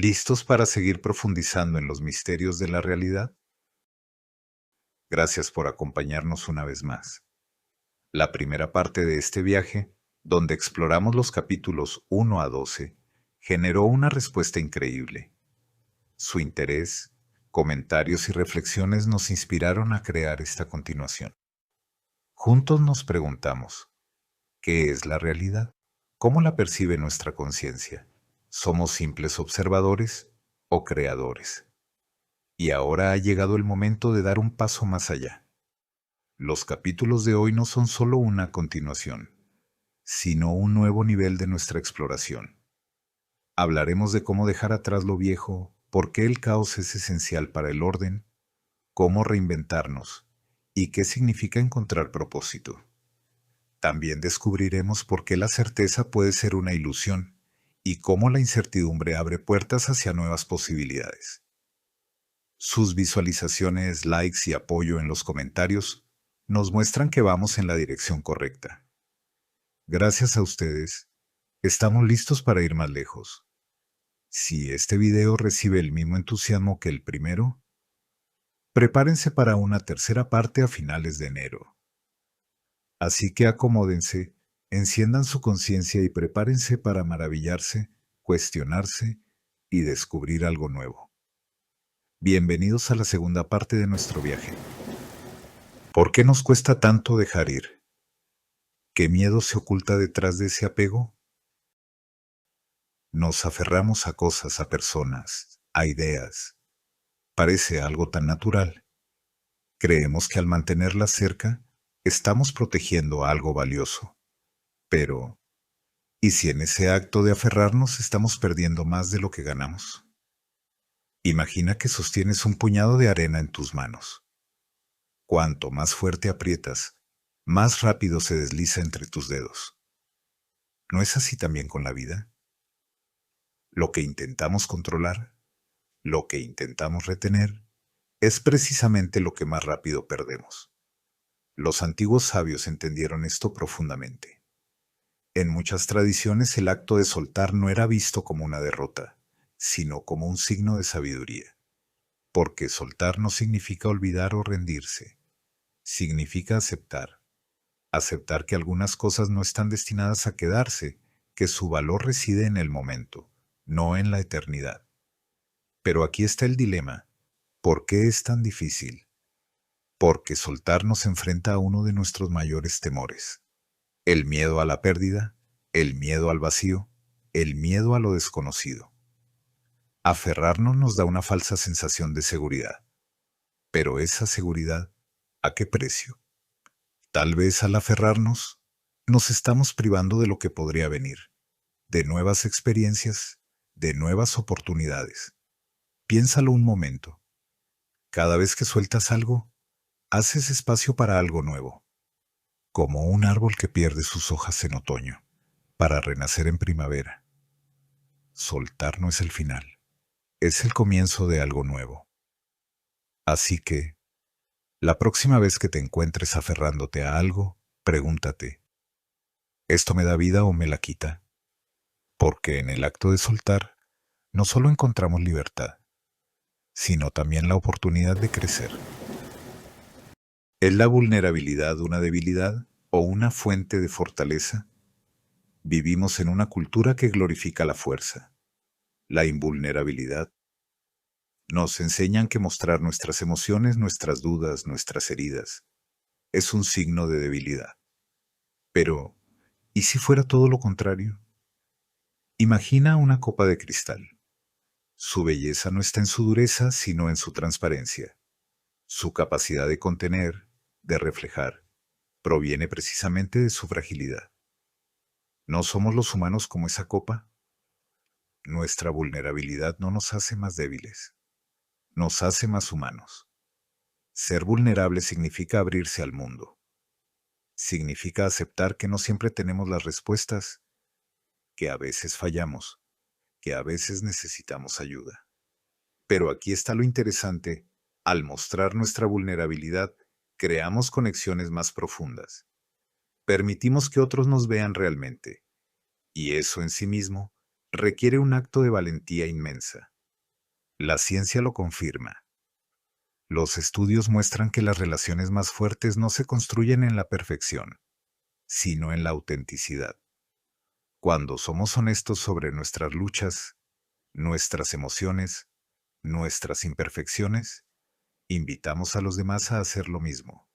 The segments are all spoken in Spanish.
¿Listos para seguir profundizando en los misterios de la realidad? Gracias por acompañarnos una vez más. La primera parte de este viaje, donde exploramos los capítulos 1 a 12, generó una respuesta increíble. Su interés, comentarios y reflexiones nos inspiraron a crear esta continuación. Juntos nos preguntamos, ¿qué es la realidad? ¿Cómo la percibe nuestra conciencia? ¿Somos simples observadores o creadores? Y ahora ha llegado el momento de dar un paso más allá. Los capítulos de hoy no son solo una continuación, sino un nuevo nivel de nuestra exploración. Hablaremos de cómo dejar atrás lo viejo, por qué el caos es esencial para el orden, cómo reinventarnos y qué significa encontrar propósito. También descubriremos por qué la certeza puede ser una ilusión y cómo la incertidumbre abre puertas hacia nuevas posibilidades. Sus visualizaciones, likes y apoyo en los comentarios nos muestran que vamos en la dirección correcta. Gracias a ustedes, estamos listos para ir más lejos. Si este video recibe el mismo entusiasmo que el primero, prepárense para una tercera parte a finales de enero. Así que acomódense, enciendan su conciencia y prepárense para maravillarse, cuestionarse y descubrir algo nuevo. Bienvenidos a la segunda parte de nuestro viaje. ¿Por qué nos cuesta tanto dejar ir? ¿Qué miedo se oculta detrás de ese apego? Nos aferramos a cosas, a personas, a ideas. Parece algo tan natural. Creemos que al mantenerlas cerca, estamos protegiendo algo valioso. Pero, ¿y si en ese acto de aferrarnos estamos perdiendo más de lo que ganamos? Imagina que sostienes un puñado de arena en tus manos. Cuanto más fuerte aprietas, más rápido se desliza entre tus dedos. ¿No es así también con la vida? Lo que intentamos controlar, lo que intentamos retener, es precisamente lo que más rápido perdemos. Los antiguos sabios entendieron esto profundamente. En muchas tradiciones el acto de soltar no era visto como una derrota, sino como un signo de sabiduría. Porque soltar no significa olvidar o rendirse, significa aceptar. Aceptar que algunas cosas no están destinadas a quedarse, que su valor reside en el momento, no en la eternidad. Pero aquí está el dilema. ¿Por qué es tan difícil? Porque soltar nos enfrenta a uno de nuestros mayores temores. El miedo a la pérdida, el miedo al vacío, el miedo a lo desconocido. Aferrarnos nos da una falsa sensación de seguridad. Pero esa seguridad, ¿a qué precio? Tal vez al aferrarnos, nos estamos privando de lo que podría venir, de nuevas experiencias, de nuevas oportunidades. Piénsalo un momento. Cada vez que sueltas algo, haces espacio para algo nuevo, como un árbol que pierde sus hojas en otoño, para renacer en primavera. Soltar no es el final, es el comienzo de algo nuevo. Así que, la próxima vez que te encuentres aferrándote a algo, pregúntate, ¿esto me da vida o me la quita? Porque en el acto de soltar, no solo encontramos libertad, sino también la oportunidad de crecer. ¿Es la vulnerabilidad una debilidad o una fuente de fortaleza? Vivimos en una cultura que glorifica la fuerza, la invulnerabilidad. Nos enseñan que mostrar nuestras emociones, nuestras dudas, nuestras heridas, es un signo de debilidad. Pero, ¿y si fuera todo lo contrario? Imagina una copa de cristal. Su belleza no está en su dureza, sino en su transparencia. Su capacidad de contener, de reflejar, proviene precisamente de su fragilidad. ¿No somos los humanos como esa copa? Nuestra vulnerabilidad no nos hace más débiles, nos hace más humanos. Ser vulnerable significa abrirse al mundo. Significa aceptar que no siempre tenemos las respuestas, que a veces fallamos, que a veces necesitamos ayuda. Pero aquí está lo interesante. Al mostrar nuestra vulnerabilidad, creamos conexiones más profundas. Permitimos que otros nos vean realmente. Y eso en sí mismo requiere un acto de valentía inmensa. La ciencia lo confirma. Los estudios muestran que las relaciones más fuertes no se construyen en la perfección, sino en la autenticidad. Cuando somos honestos sobre nuestras luchas, nuestras emociones, nuestras imperfecciones, invitamos a los demás a hacer lo mismo.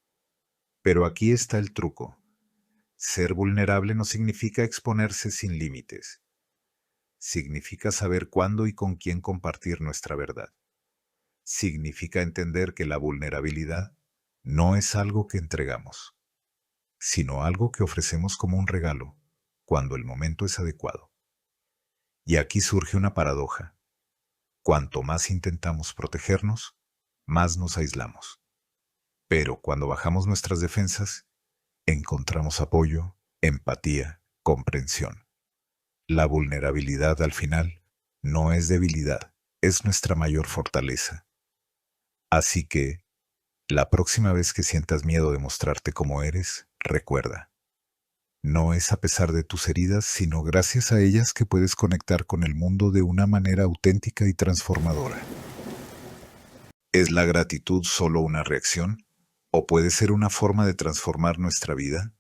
Pero aquí está el truco. Ser vulnerable no significa exponerse sin límites. Significa saber cuándo y con quién compartir nuestra verdad. Significa entender que la vulnerabilidad no es algo que entregamos, sino algo que ofrecemos como un regalo cuando el momento es adecuado. Y aquí surge una paradoja. Cuanto más intentamos protegernos, más nos aislamos. Pero cuando bajamos nuestras defensas, encontramos apoyo, empatía, comprensión. La vulnerabilidad al final no es debilidad, es nuestra mayor fortaleza. Así que, la próxima vez que sientas miedo de mostrarte como eres, recuerda, no es a pesar de tus heridas, sino gracias a ellas que puedes conectar con el mundo de una manera auténtica y transformadora. ¿Es la gratitud solo una reacción? ¿O puede ser una forma de transformar nuestra vida?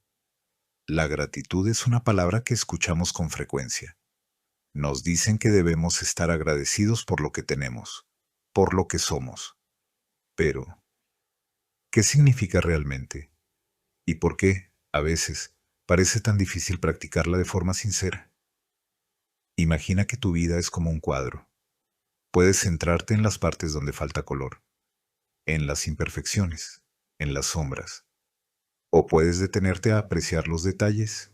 La gratitud es una palabra que escuchamos con frecuencia. Nos dicen que debemos estar agradecidos por lo que tenemos, por lo que somos. Pero, ¿qué significa realmente? ¿Y por qué, a veces, parece tan difícil practicarla de forma sincera? Imagina que tu vida es como un cuadro. Puedes centrarte en las partes donde falta color, en las imperfecciones, en las sombras. O puedes detenerte a apreciar los detalles,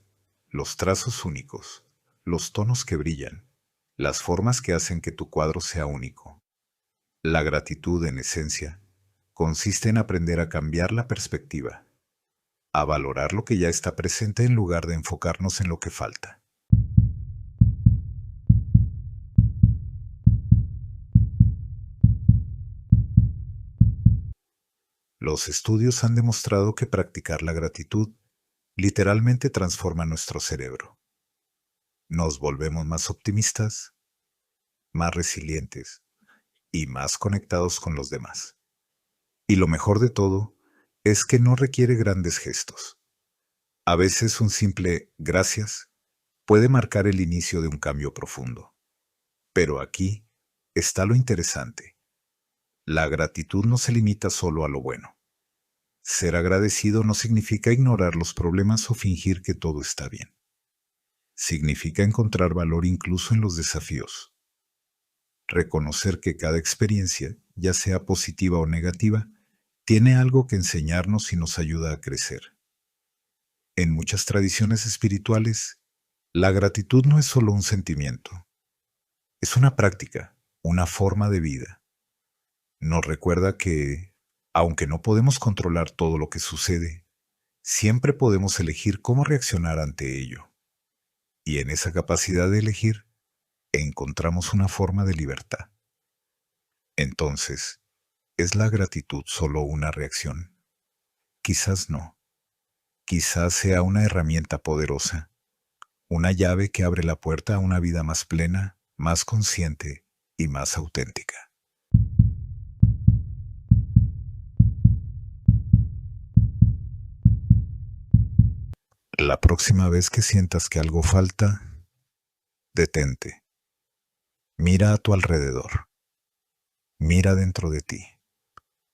los trazos únicos, los tonos que brillan, las formas que hacen que tu cuadro sea único. La gratitud, en esencia, consiste en aprender a cambiar la perspectiva, a valorar lo que ya está presente en lugar de enfocarnos en lo que falta. Los estudios han demostrado que practicar la gratitud literalmente transforma nuestro cerebro. Nos volvemos más optimistas, más resilientes y más conectados con los demás. Y lo mejor de todo es que no requiere grandes gestos. A veces un simple gracias puede marcar el inicio de un cambio profundo. Pero aquí está lo interesante. La gratitud no se limita solo a lo bueno. Ser agradecido no significa ignorar los problemas o fingir que todo está bien. Significa encontrar valor incluso en los desafíos. Reconocer que cada experiencia, ya sea positiva o negativa, tiene algo que enseñarnos y nos ayuda a crecer. En muchas tradiciones espirituales, la gratitud no es solo un sentimiento, es una práctica, una forma de vida. Nos recuerda que, aunque no podemos controlar todo lo que sucede, siempre podemos elegir cómo reaccionar ante ello. Y en esa capacidad de elegir, encontramos una forma de libertad. Entonces, ¿es la gratitud solo una reacción? Quizás no. Quizás sea una herramienta poderosa, una llave que abre la puerta a una vida más plena, más consciente y más auténtica. La próxima vez que sientas que algo falta, detente. Mira a tu alrededor. Mira dentro de ti,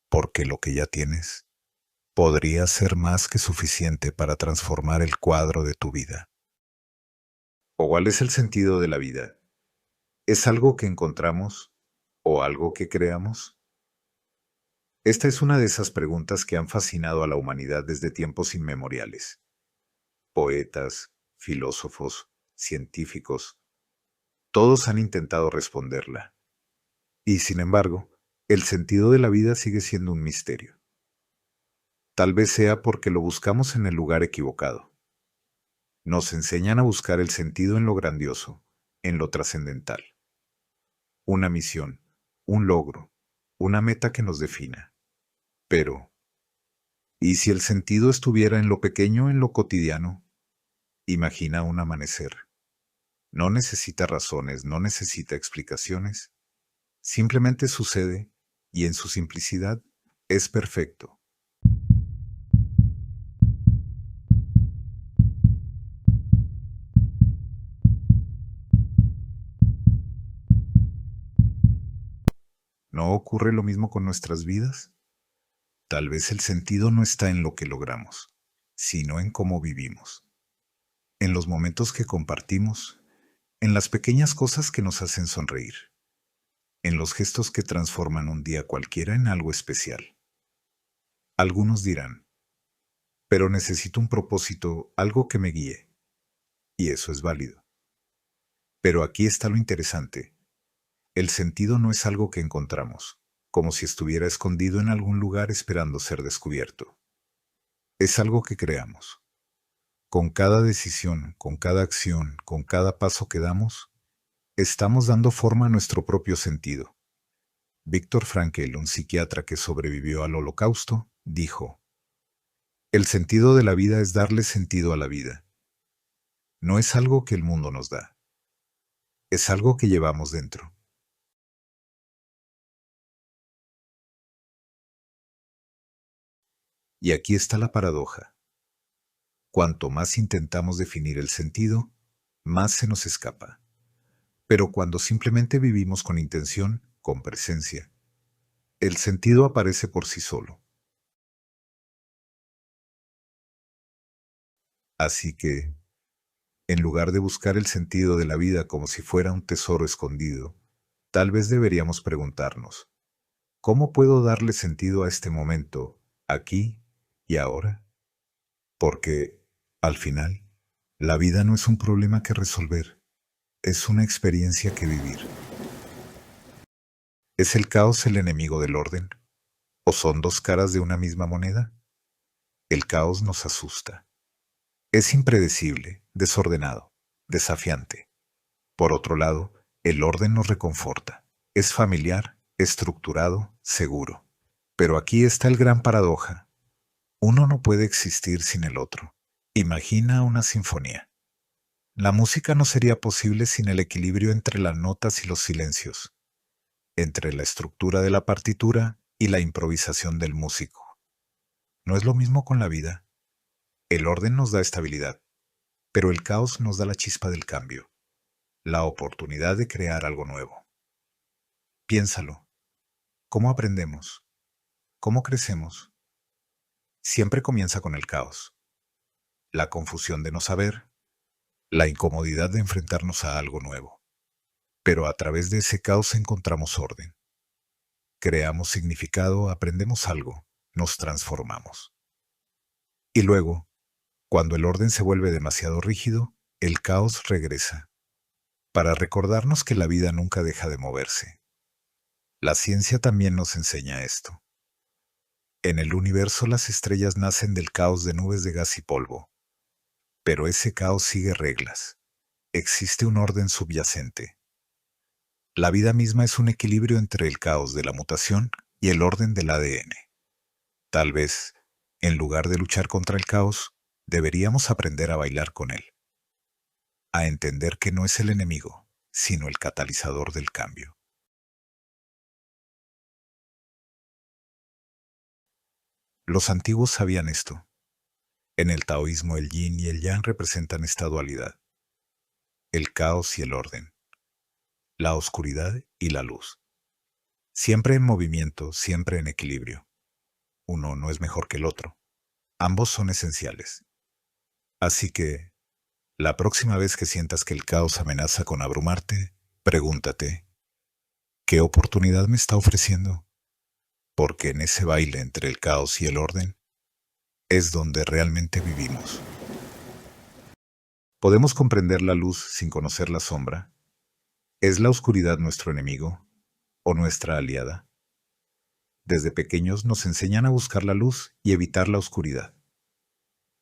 porque lo que ya tienes podría ser más que suficiente para transformar el cuadro de tu vida. ¿O cuál es el sentido de la vida? ¿Es algo que encontramos o algo que creamos? Esta es una de esas preguntas que han fascinado a la humanidad desde tiempos inmemoriales. Poetas, filósofos, científicos, todos han intentado responderla. Y sin embargo, el sentido de la vida sigue siendo un misterio. Tal vez sea porque lo buscamos en el lugar equivocado. Nos enseñan a buscar el sentido en lo grandioso, en lo trascendental. Una misión, un logro, una meta que nos defina. Pero, ¿y si el sentido estuviera en lo pequeño, en lo cotidiano? Imagina un amanecer. No necesita razones, no necesita explicaciones. Simplemente sucede y en su simplicidad es perfecto. ¿No ocurre lo mismo con nuestras vidas? Tal vez el sentido no está en lo que logramos, sino en cómo vivimos, en los momentos que compartimos, en las pequeñas cosas que nos hacen sonreír, en los gestos que transforman un día cualquiera en algo especial. Algunos dirán, pero necesito un propósito, algo que me guíe, y eso es válido. Pero aquí está lo interesante. El sentido no es algo que encontramos, como si estuviera escondido en algún lugar esperando ser descubierto. Es algo que creamos. Con cada decisión, con cada acción, con cada paso que damos, estamos dando forma a nuestro propio sentido. Viktor Frankl, un psiquiatra que sobrevivió al Holocausto, dijo, el sentido de la vida es darle sentido a la vida. No es algo que el mundo nos da, es algo que llevamos dentro. Y aquí está la paradoja. Cuanto más intentamos definir el sentido, más se nos escapa. Pero cuando simplemente vivimos con intención, con presencia, el sentido aparece por sí solo. Así que, en lugar de buscar el sentido de la vida como si fuera un tesoro escondido, tal vez deberíamos preguntarnos, ¿cómo puedo darle sentido a este momento, aquí y ahora? Porque, al final, la vida no es un problema que resolver, es una experiencia que vivir. ¿Es el caos el enemigo del orden? ¿O son dos caras de una misma moneda? El caos nos asusta. Es impredecible, desordenado, desafiante. Por otro lado, el orden nos reconforta. Es familiar, estructurado, seguro. Pero aquí está el gran paradoja. Uno no puede existir sin el otro. Imagina una sinfonía. La música no sería posible sin el equilibrio entre las notas y los silencios, entre la estructura de la partitura y la improvisación del músico. No es lo mismo con la vida. El orden nos da estabilidad, pero el caos nos da la chispa del cambio, la oportunidad de crear algo nuevo. Piénsalo. ¿Cómo aprendemos? ¿Cómo crecemos? Siempre comienza con el caos, la confusión de no saber, la incomodidad de enfrentarnos a algo nuevo. Pero a través de ese caos encontramos orden. Creamos significado, aprendemos algo, nos transformamos. Y luego, cuando el orden se vuelve demasiado rígido, el caos regresa, para recordarnos que la vida nunca deja de moverse. La ciencia también nos enseña esto. En el universo las estrellas nacen del caos de nubes de gas y polvo, pero ese caos sigue reglas. Existe un orden subyacente. La vida misma es un equilibrio entre el caos de la mutación y el orden del ADN. Tal vez, en lugar de luchar contra el caos, deberíamos aprender a bailar con él, a entender que no es el enemigo, sino el catalizador del cambio. Los antiguos sabían esto. En el taoísmo el yin y el yang representan esta dualidad, el caos y el orden, la oscuridad y la luz. Siempre en movimiento, siempre en equilibrio. Uno no es mejor que el otro. Ambos son esenciales. Así que, la próxima vez que sientas que el caos amenaza con abrumarte, pregúntate, ¿qué oportunidad me está ofreciendo? Porque en ese baile entre el caos y el orden es donde realmente vivimos. ¿Podemos comprender la luz sin conocer la sombra? ¿Es la oscuridad nuestro enemigo o nuestra aliada? Desde pequeños nos enseñan a buscar la luz y evitar la oscuridad.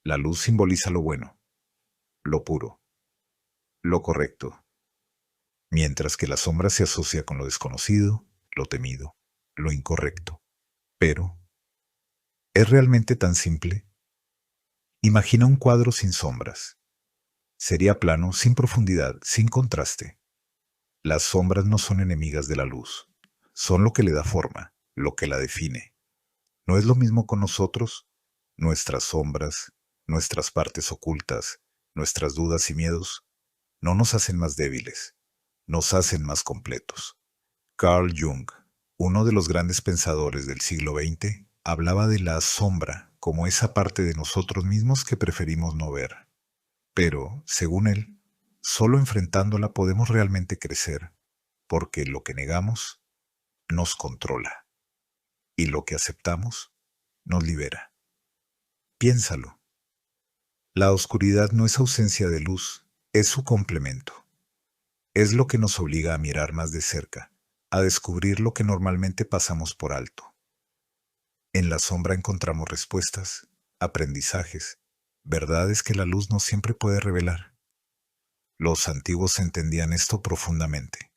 La luz simboliza lo bueno, lo puro, lo correcto, mientras que la sombra se asocia con lo desconocido, lo temido, lo incorrecto. Pero, ¿es realmente tan simple? Imagina un cuadro sin sombras. Sería plano, sin profundidad, sin contraste. Las sombras no son enemigas de la luz, son lo que le da forma, lo que la define. No es lo mismo con nosotros, nuestras sombras, nuestras partes ocultas, nuestras dudas y miedos, no nos hacen más débiles, nos hacen más completos. Carl Jung, uno de los grandes pensadores del siglo XX, hablaba de la sombra como esa parte de nosotros mismos que preferimos no ver. Pero, según él, solo enfrentándola podemos realmente crecer, porque lo que negamos nos controla y lo que aceptamos nos libera. Piénsalo. La oscuridad no es ausencia de luz, es su complemento. Es lo que nos obliga a mirar más de cerca, a descubrir lo que normalmente pasamos por alto. En la sombra encontramos respuestas, aprendizajes, verdades que la luz no siempre puede revelar. Los antiguos entendían esto profundamente.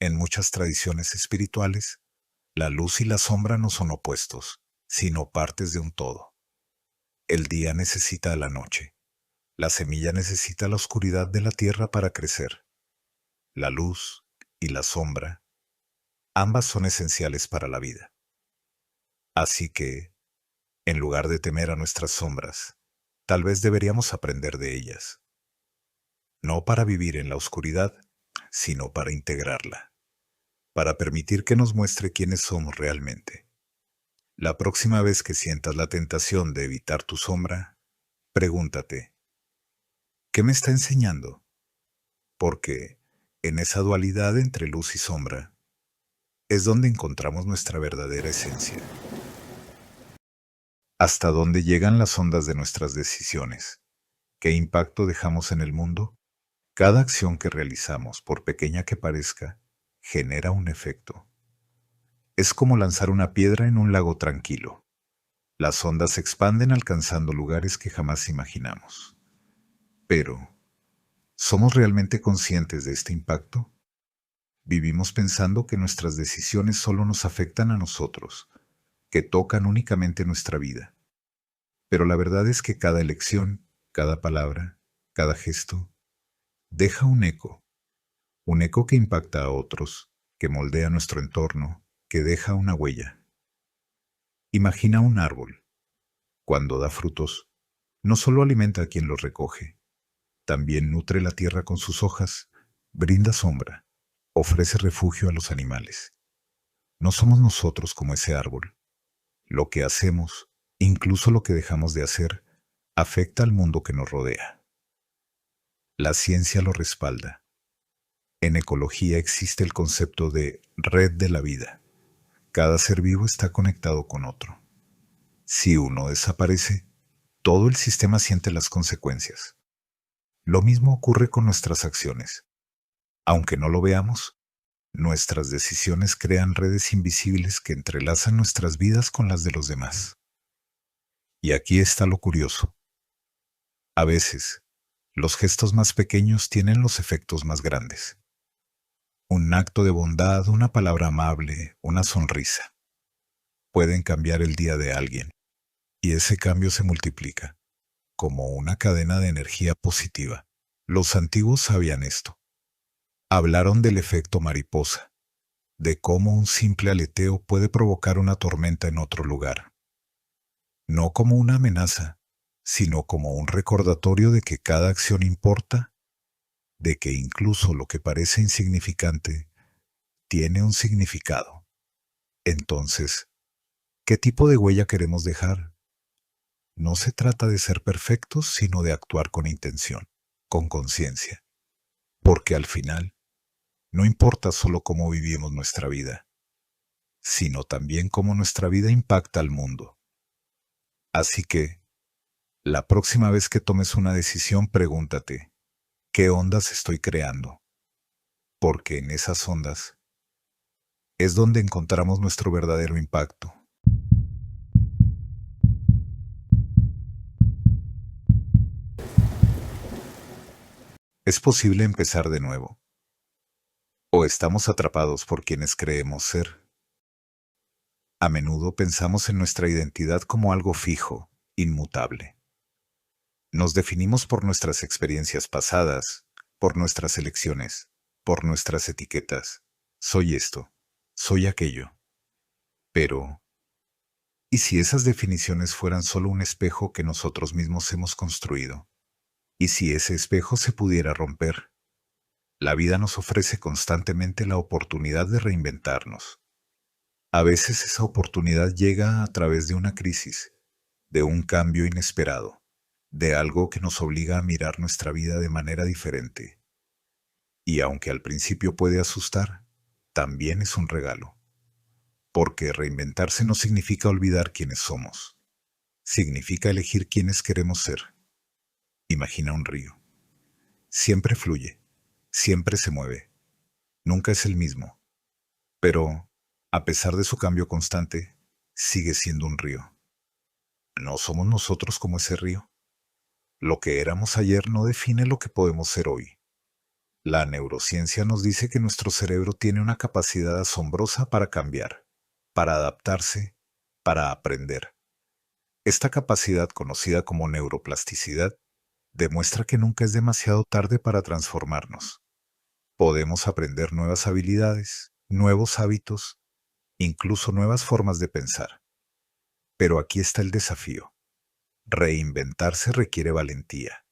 En muchas tradiciones espirituales, la luz y la sombra no son opuestos, sino partes de un todo. El día necesita a la noche. La semilla necesita la oscuridad de la tierra para crecer. La luz y la sombra, ambas son esenciales para la vida. Así que, en lugar de temer a nuestras sombras, tal vez deberíamos aprender de ellas. No para vivir en la oscuridad, sino para integrarla, para permitir que nos muestre quiénes somos realmente. La próxima vez que sientas la tentación de evitar tu sombra, pregúntate, ¿qué me está enseñando? Porque en esa dualidad entre luz y sombra es donde encontramos nuestra verdadera esencia. ¿Hasta dónde llegan las ondas de nuestras decisiones? ¿Qué impacto dejamos en el mundo? Cada acción que realizamos, por pequeña que parezca, genera un efecto. Es como lanzar una piedra en un lago tranquilo. Las ondas se expanden alcanzando lugares que jamás imaginamos. Pero, ¿somos realmente conscientes de este impacto? Vivimos pensando que nuestras decisiones solo nos afectan a nosotros, que tocan únicamente nuestra vida. Pero la verdad es que cada elección, cada palabra, cada gesto, deja un eco que impacta a otros, que moldea nuestro entorno, que deja una huella. Imagina un árbol. Cuando da frutos, no solo alimenta a quien los recoge, también nutre la tierra con sus hojas, brinda sombra, ofrece refugio a los animales. No somos nosotros como ese árbol. Lo que hacemos, incluso lo que dejamos de hacer, afecta al mundo que nos rodea. La ciencia lo respalda. En ecología existe el concepto de red de la vida. Cada ser vivo está conectado con otro. Si uno desaparece, todo el sistema siente las consecuencias. Lo mismo ocurre con nuestras acciones. Aunque no lo veamos, nuestras decisiones crean redes invisibles que entrelazan nuestras vidas con las de los demás. Y aquí está lo curioso. A veces, los gestos más pequeños tienen los efectos más grandes. Un acto de bondad, una palabra amable, una sonrisa, pueden cambiar el día de alguien, y ese cambio se multiplica, como una cadena de energía positiva. Los antiguos sabían esto. Hablaron del efecto mariposa, de cómo un simple aleteo puede provocar una tormenta en otro lugar. No como una amenaza, sino como un recordatorio de que cada acción importa, de que incluso lo que parece insignificante tiene un significado. Entonces, ¿qué tipo de huella queremos dejar? No se trata de ser perfectos, sino de actuar con intención, con conciencia. Porque al final, no importa solo cómo vivimos nuestra vida, sino también cómo nuestra vida impacta al mundo. Así que, la próxima vez que tomes una decisión, pregúntate, ¿qué ondas estoy creando? Porque en esas ondas es donde encontramos nuestro verdadero impacto. ¿Es posible empezar de nuevo? ¿O estamos atrapados por quienes creemos ser? A menudo pensamos en nuestra identidad como algo fijo, inmutable. Nos definimos por nuestras experiencias pasadas, por nuestras elecciones, por nuestras etiquetas. Soy esto, soy aquello. Pero, ¿y si esas definiciones fueran solo un espejo que nosotros mismos hemos construido? ¿Y si ese espejo se pudiera romper? La vida nos ofrece constantemente la oportunidad de reinventarnos. A veces esa oportunidad llega a través de una crisis, de un cambio inesperado, de algo que nos obliga a mirar nuestra vida de manera diferente. Y aunque al principio puede asustar, también es un regalo. Porque reinventarse no significa olvidar quiénes somos. Significa elegir quiénes queremos ser. Imagina un río. Siempre fluye, siempre se mueve, nunca es el mismo. Pero, a pesar de su cambio constante, sigue siendo un río. ¿No somos nosotros como ese río? Lo que éramos ayer no define lo que podemos ser hoy. La neurociencia nos dice que nuestro cerebro tiene una capacidad asombrosa para cambiar, para adaptarse, para aprender. Esta capacidad, conocida como neuroplasticidad, demuestra que nunca es demasiado tarde para transformarnos. Podemos aprender nuevas habilidades, nuevos hábitos, incluso nuevas formas de pensar. Pero aquí está el desafío. Reinventarse requiere valentía.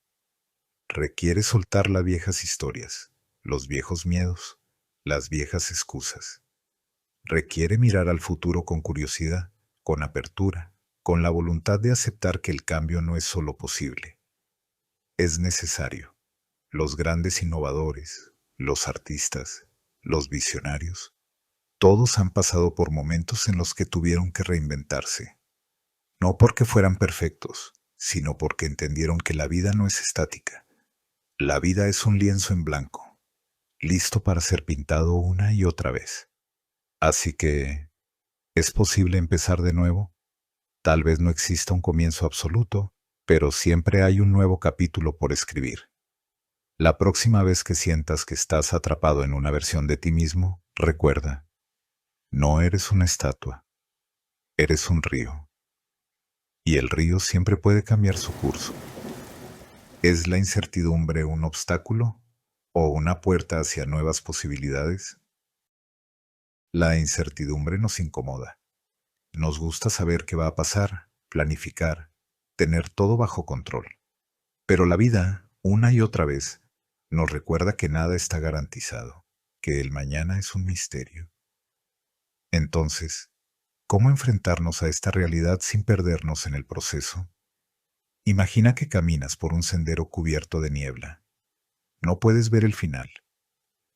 Requiere soltar las viejas historias, los viejos miedos, las viejas excusas. Requiere mirar al futuro con curiosidad, con apertura, con la voluntad de aceptar que el cambio no es solo posible, es necesario. Los grandes innovadores, los artistas, los visionarios, todos han pasado por momentos en los que tuvieron que reinventarse. No porque fueran perfectos, sino porque entendieron que la vida no es estática. La vida es un lienzo en blanco, listo para ser pintado una y otra vez. Así que, ¿es posible empezar de nuevo? Tal vez no exista un comienzo absoluto, pero siempre hay un nuevo capítulo por escribir. La próxima vez que sientas que estás atrapado en una versión de ti mismo, recuerda, no eres una estatua, eres un río. Y el río siempre puede cambiar su curso. ¿Es la incertidumbre un obstáculo o una puerta hacia nuevas posibilidades? La incertidumbre nos incomoda. Nos gusta saber qué va a pasar, planificar, tener todo bajo control. Pero la vida, una y otra vez, nos recuerda que nada está garantizado, que el mañana es un misterio. Entonces, ¿cómo enfrentarnos a esta realidad sin perdernos en el proceso? Imagina que caminas por un sendero cubierto de niebla. No puedes ver el final.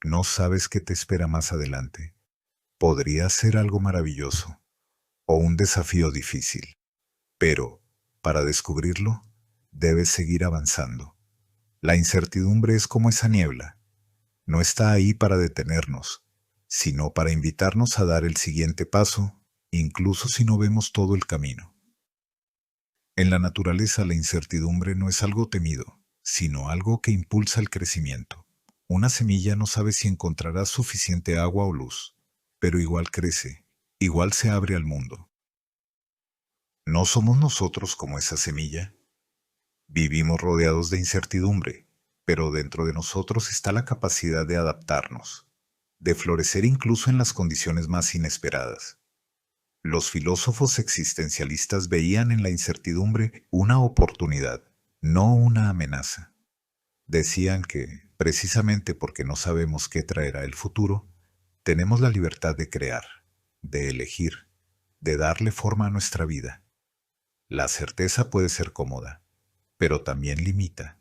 No sabes qué te espera más adelante. Podría ser algo maravilloso o un desafío difícil. Pero, para descubrirlo, debes seguir avanzando. La incertidumbre es como esa niebla. No está ahí para detenernos, sino para invitarnos a dar el siguiente paso, incluso si no vemos todo el camino. En la naturaleza la incertidumbre no es algo temido, sino algo que impulsa el crecimiento. Una semilla no sabe si encontrará suficiente agua o luz, pero igual crece, igual se abre al mundo. ¿No somos nosotros como esa semilla? Vivimos rodeados de incertidumbre, pero dentro de nosotros está la capacidad de adaptarnos, de florecer incluso en las condiciones más inesperadas. Los filósofos existencialistas veían en la incertidumbre una oportunidad, no una amenaza. Decían que, precisamente porque no sabemos qué traerá el futuro, tenemos la libertad de crear, de elegir, de darle forma a nuestra vida. La certeza puede ser cómoda, pero también limita.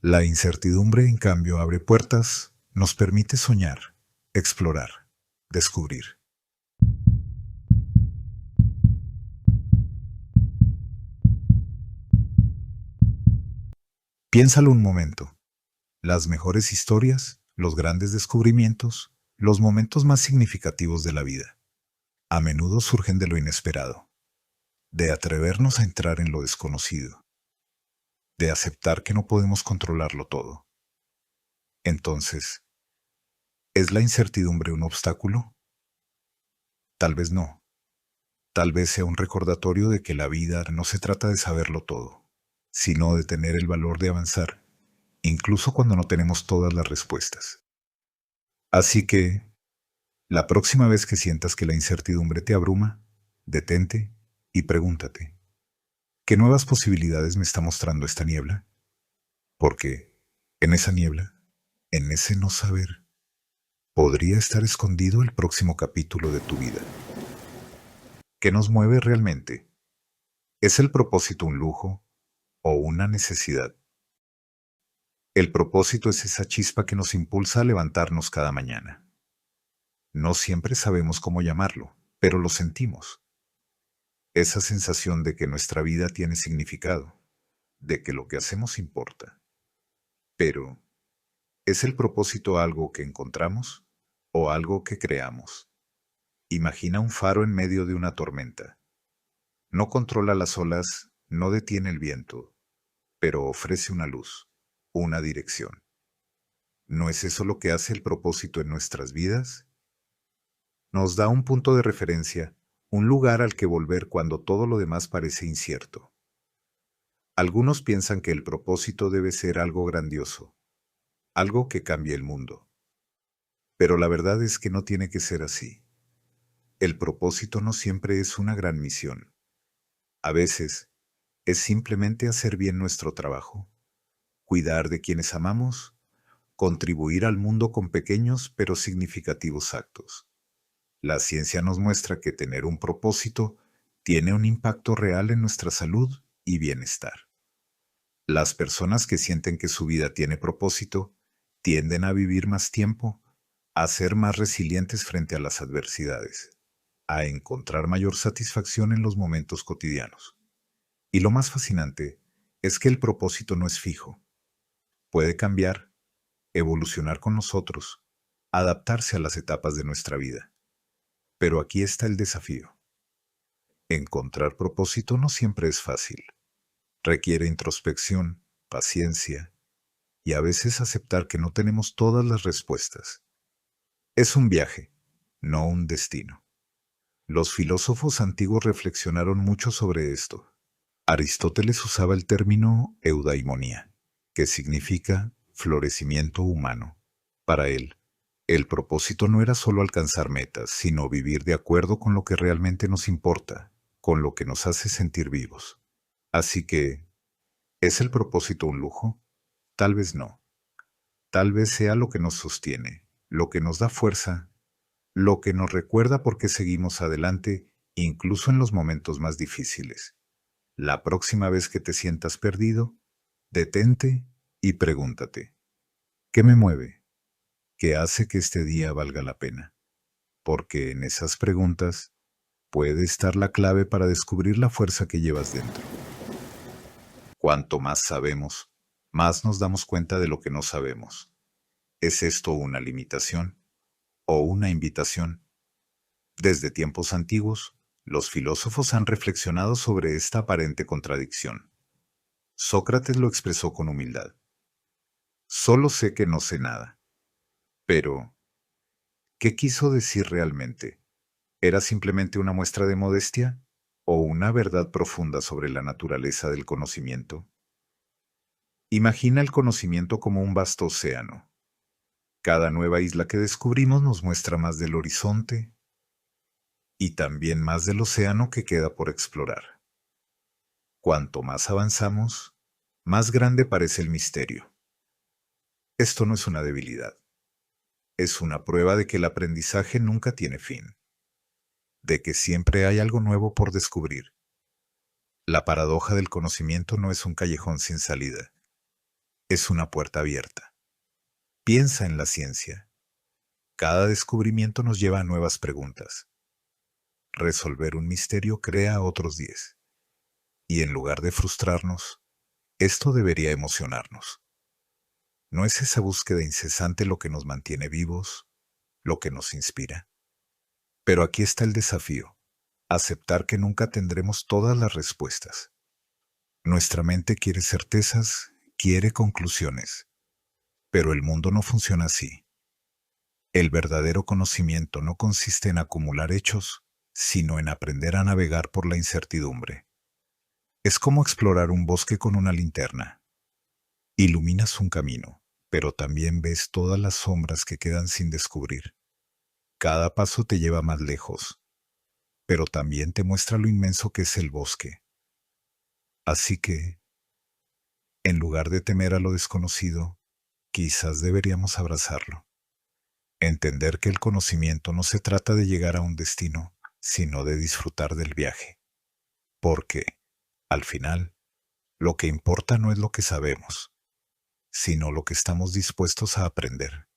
La incertidumbre, en cambio, abre puertas, nos permite soñar, explorar, descubrir. Piénsalo un momento. Las mejores historias, los grandes descubrimientos, los momentos más significativos de la vida, a menudo surgen de lo inesperado, de atrevernos a entrar en lo desconocido, de aceptar que no podemos controlarlo todo. Entonces, ¿es la incertidumbre un obstáculo? Tal vez no. Tal vez sea un recordatorio de que la vida no se trata de saberlo todo, sino de tener el valor de avanzar, incluso cuando no tenemos todas las respuestas. Así que, La próxima vez que sientas que la incertidumbre te abruma, detente y pregúntate, ¿qué nuevas posibilidades me está mostrando esta niebla? Porque en esa niebla, en ese no saber, podría estar escondido el próximo capítulo de tu vida. ¿Qué nos mueve realmente? ¿Es el propósito un lujo o una necesidad? El propósito es esa chispa que nos impulsa a levantarnos cada mañana. No siempre sabemos cómo llamarlo, pero lo sentimos. Esa sensación de que nuestra vida tiene significado, de que lo que hacemos importa. Pero, ¿es el propósito algo que encontramos o algo que creamos? Imagina un faro en medio de una tormenta. No controla las olas, no detiene el viento, pero ofrece una luz, una dirección. ¿No es eso lo que hace el propósito en nuestras vidas? Nos da un punto de referencia, un lugar al que volver cuando todo lo demás parece incierto. Algunos piensan que el propósito debe ser algo grandioso, algo que cambie el mundo. Pero la verdad es que no tiene que ser así. El propósito no siempre es una gran misión. A veces, es simplemente hacer bien nuestro trabajo, cuidar de quienes amamos, contribuir al mundo con pequeños pero significativos actos. La ciencia nos muestra que tener un propósito tiene un impacto real en nuestra salud y bienestar. Las personas que sienten que su vida tiene propósito tienden a vivir más tiempo, a ser más resilientes frente a las adversidades, a encontrar mayor satisfacción en los momentos cotidianos. Y lo más fascinante es que el propósito no es fijo. Puede cambiar, evolucionar con nosotros, adaptarse a las etapas de nuestra vida. Pero aquí está el desafío. Encontrar propósito no siempre es fácil. Requiere introspección, paciencia y a veces aceptar que no tenemos todas las respuestas. Es un viaje, no un destino. Los filósofos antiguos reflexionaron mucho sobre esto. Aristóteles usaba el término eudaimonía, que significa florecimiento humano. Para él, el propósito no era solo alcanzar metas, sino vivir de acuerdo con lo que realmente nos importa, con lo que nos hace sentir vivos. Así que, ¿es el propósito un lujo? Tal vez no. Tal vez sea lo que nos sostiene, lo que nos da fuerza, lo que nos recuerda por qué seguimos adelante, incluso en los momentos más difíciles. La próxima vez que te sientas perdido, detente y pregúntate, ¿qué me mueve? ¿Qué hace que este día valga la pena? Porque en esas preguntas puede estar la clave para descubrir la fuerza que llevas dentro. Cuanto más sabemos, más nos damos cuenta de lo que no sabemos. ¿Es esto una limitación o una invitación? Desde tiempos antiguos, los filósofos han reflexionado sobre esta aparente contradicción. Sócrates lo expresó con humildad. Solo sé que no sé nada. Pero, ¿qué quiso decir realmente? ¿Era simplemente una muestra de modestia o una verdad profunda sobre la naturaleza del conocimiento? Imagina el conocimiento como un vasto océano. Cada nueva isla que descubrimos nos muestra más del horizonte y también más del océano que queda por explorar. Cuanto más avanzamos, más grande parece el misterio. Esto no es una debilidad, es una prueba de que el aprendizaje nunca tiene fin, de que siempre hay algo nuevo por descubrir. La paradoja del conocimiento no es un callejón sin salida, es una puerta abierta. Piensa en la ciencia. Cada descubrimiento nos lleva a nuevas preguntas. Resolver un misterio crea otros 10. Y en lugar de frustrarnos, esto debería emocionarnos. ¿No es esa búsqueda incesante lo que nos mantiene vivos, lo que nos inspira? Pero aquí está el desafío, aceptar que nunca tendremos todas las respuestas. Nuestra mente quiere certezas, quiere conclusiones, pero el mundo no funciona así. El verdadero conocimiento no consiste en acumular hechos, sino en aprender a navegar por la incertidumbre. Es como explorar un bosque con una linterna. Iluminas un camino, pero también ves todas las sombras que quedan sin descubrir. Cada paso te lleva más lejos, pero también te muestra lo inmenso que es el bosque. Así que, en lugar de temer a lo desconocido, quizás deberíamos abrazarlo. Entender que el conocimiento no se trata de llegar a un destino, sino de disfrutar del viaje. Porque, al final, lo que importa no es lo que sabemos, sino lo que estamos dispuestos a aprender.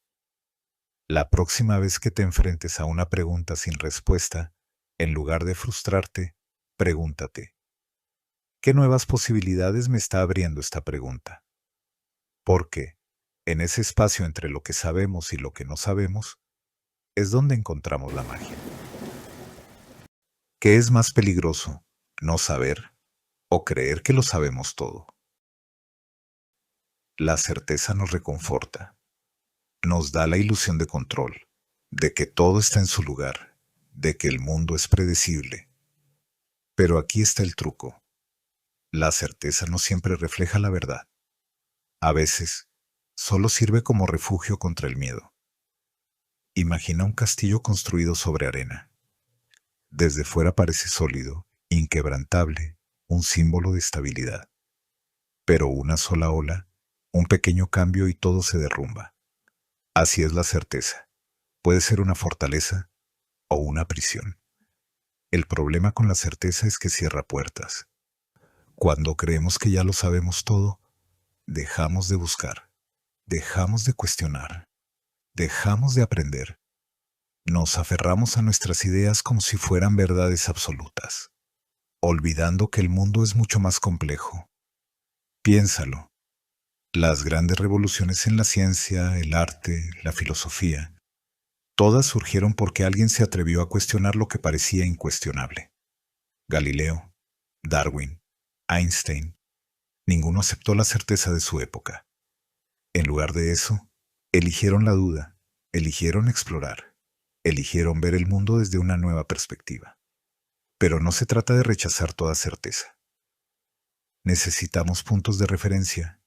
La próxima vez que te enfrentes a una pregunta sin respuesta, en lugar de frustrarte, pregúntate, ¿qué nuevas posibilidades me está abriendo esta pregunta? Porque, en ese espacio entre lo que sabemos y lo que no sabemos, es donde encontramos la magia. ¿Qué es más peligroso, no saber o creer que lo sabemos todo? La certeza nos reconforta, nos da la ilusión de control, de que todo está en su lugar, de que el mundo es predecible. Pero aquí está el truco. La certeza no siempre refleja la verdad. A veces, solo sirve como refugio contra el miedo. Imagina un castillo construido sobre arena. Desde fuera parece sólido, inquebrantable, un símbolo de estabilidad. Pero una sola ola, un pequeño cambio y todo se derrumba. Así es la certeza. Puede ser una fortaleza o una prisión. El problema con la certeza es que cierra puertas. Cuando creemos que ya lo sabemos todo, dejamos de buscar, dejamos de cuestionar, dejamos de aprender. Nos aferramos a nuestras ideas como si fueran verdades absolutas, olvidando que el mundo es mucho más complejo. Piénsalo. Las grandes revoluciones en la ciencia, el arte, la filosofía, todas surgieron porque alguien se atrevió a cuestionar lo que parecía incuestionable. Galileo, Darwin, Einstein, ninguno aceptó la certeza de su época. En lugar de eso, eligieron la duda, eligieron explorar, eligieron ver el mundo desde una nueva perspectiva. Pero no se trata de rechazar toda certeza. Necesitamos puntos de referencia,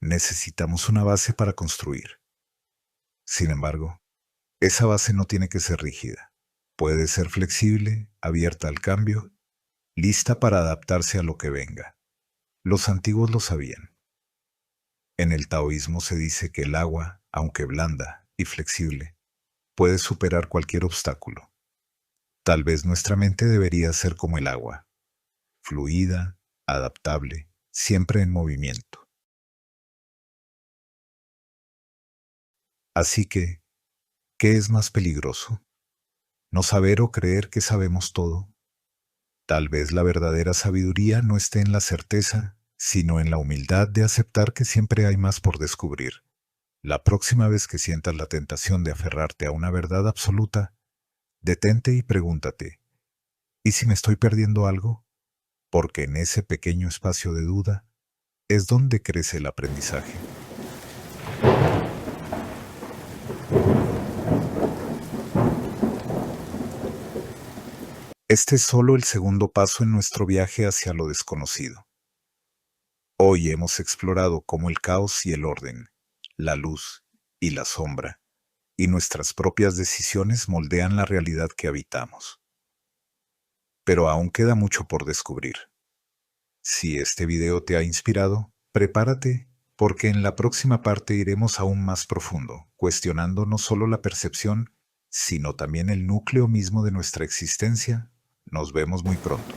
necesitamos una base para construir. Sin embargo, esa base no tiene que ser rígida. Puede ser flexible, abierta al cambio, lista para adaptarse a lo que venga. Los antiguos lo sabían. En el taoísmo se dice que el agua, aunque blanda y flexible, puede superar cualquier obstáculo. Tal vez nuestra mente debería ser como el agua, fluida, adaptable, siempre en movimiento. Así que, ¿qué es más peligroso? ¿No saber o creer que sabemos todo? Tal vez la verdadera sabiduría no esté en la certeza, sino en la humildad de aceptar que siempre hay más por descubrir. La próxima vez que sientas la tentación de aferrarte a una verdad absoluta, detente y pregúntate, ¿y si me estoy perdiendo algo? Porque en ese pequeño espacio de duda es donde crece el aprendizaje. Este es solo el segundo paso en nuestro viaje hacia lo desconocido. Hoy hemos explorado cómo el caos y el orden, la luz y la sombra, y nuestras propias decisiones moldean la realidad que habitamos. Pero aún queda mucho por descubrir. Si este video te ha inspirado, prepárate, porque en la próxima parte iremos aún más profundo, cuestionando no solo la percepción, sino también el núcleo mismo de nuestra existencia. Nos vemos muy pronto.